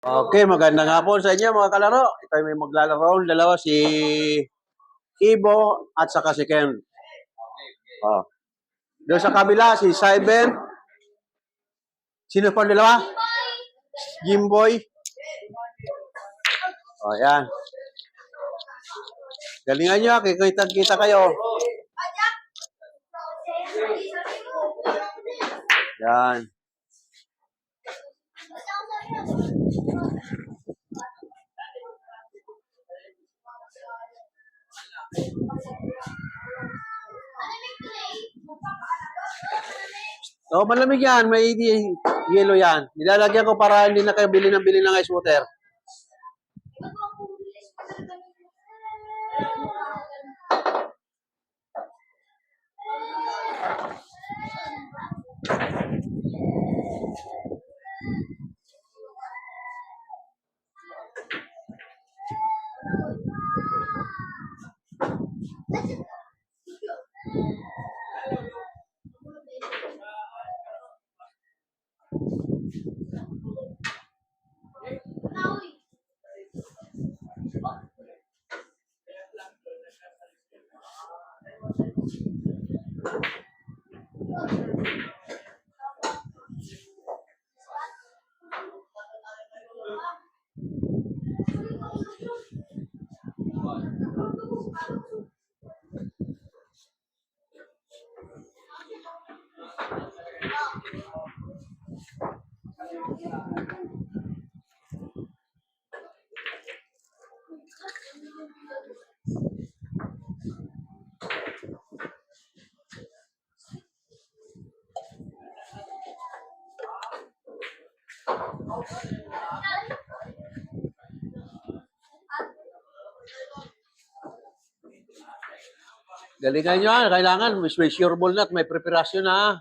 Okay, magandang hapon sa inyo mga kalaro. Ito may maglalaro. Dalawa si Ibo at saka si Ken. Oh. Doon sa kabila si Saiben. Sino pa dalawa? Jimboy. Oh, yan. Galingan nyo, kikita kayo. Yan. Oh, malamig yan. May yellow yan. Nilalagyan ko para hindi na kayo bili ng ice water. Galingan nyo, kailangan may sure ball na at may preparasyon na.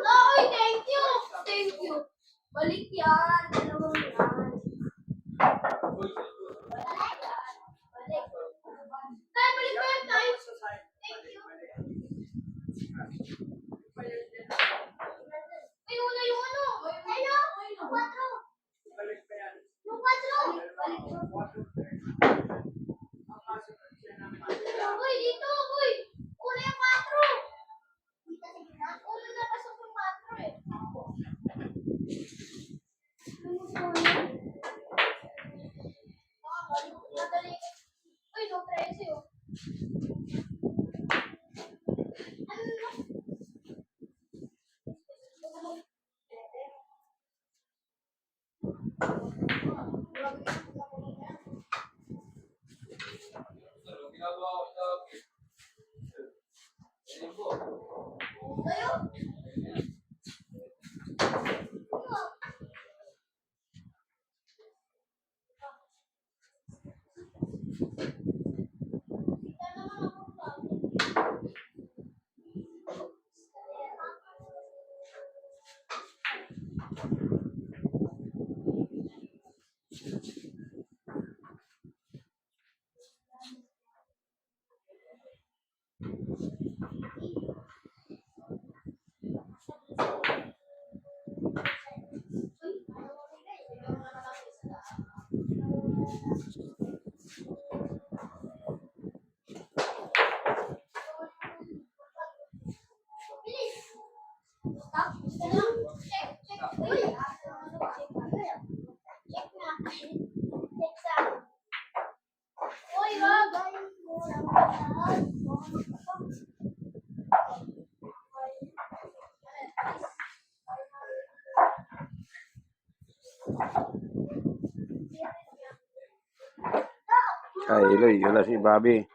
Ay, thank you! Thank you! Balik yan! Dalawang yan. Balik. Tayo, balik ba yan tayo? Thank you. Ay, wala yung ano. Hello? Yung 4. Yung 4. Uy, dito, uy. Una yung 4. Una na pasok yung 4 eh. Madali. Uy, no 13 oh. Ano na? Tayo? Kay Eloy, wala si Bobby.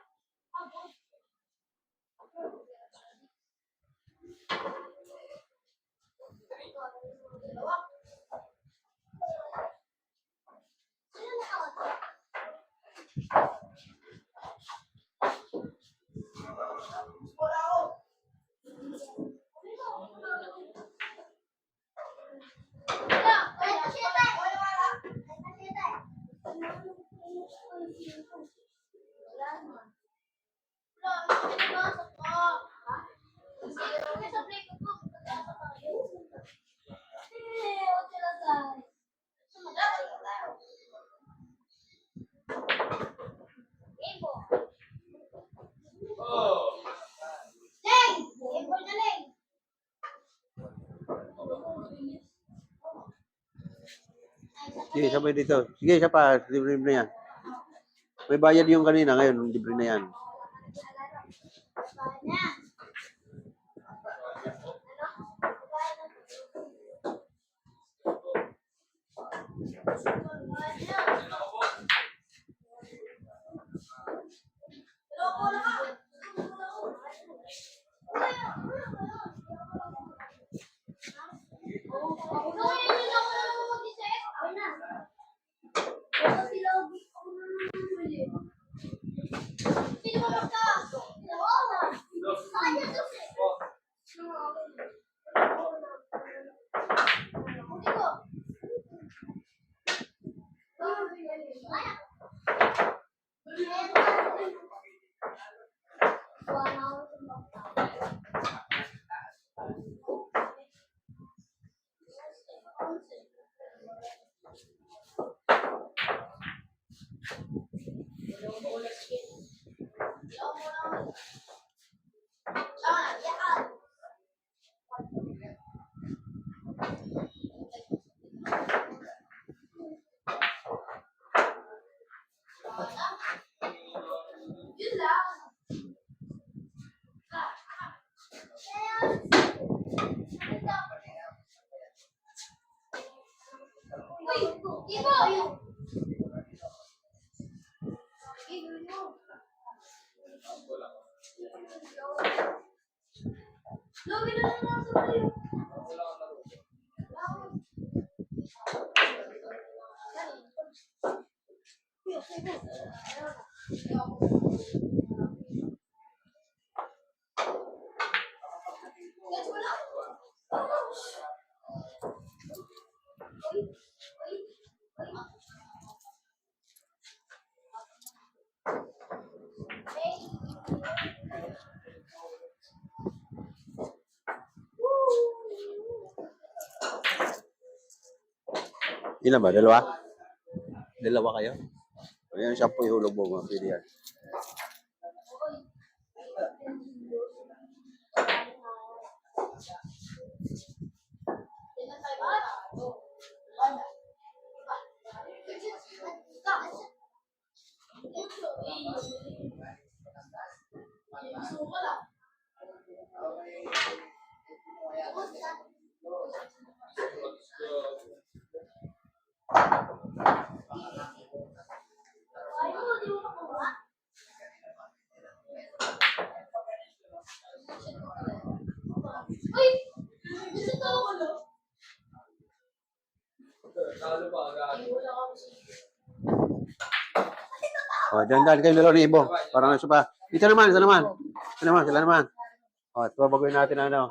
Sige, sabay dito. Sige, isa pa. Libre na yan. May bayad yung kanina. Ngayon, libre na yan. Yun lang. Uy, iba yun. Lagi na lang nasa tayo. Ilan ba? Dalawa? Dalawa kayo? Ayan, siya po ihulog mo. Pwede yan. Uy! Gusto ko ako. O, dyan kayo dalawa ni Ibo. Parang nasa pa. Ito naman, ito naman. Ito naman, sila naman. O, ito baguhin natin ano.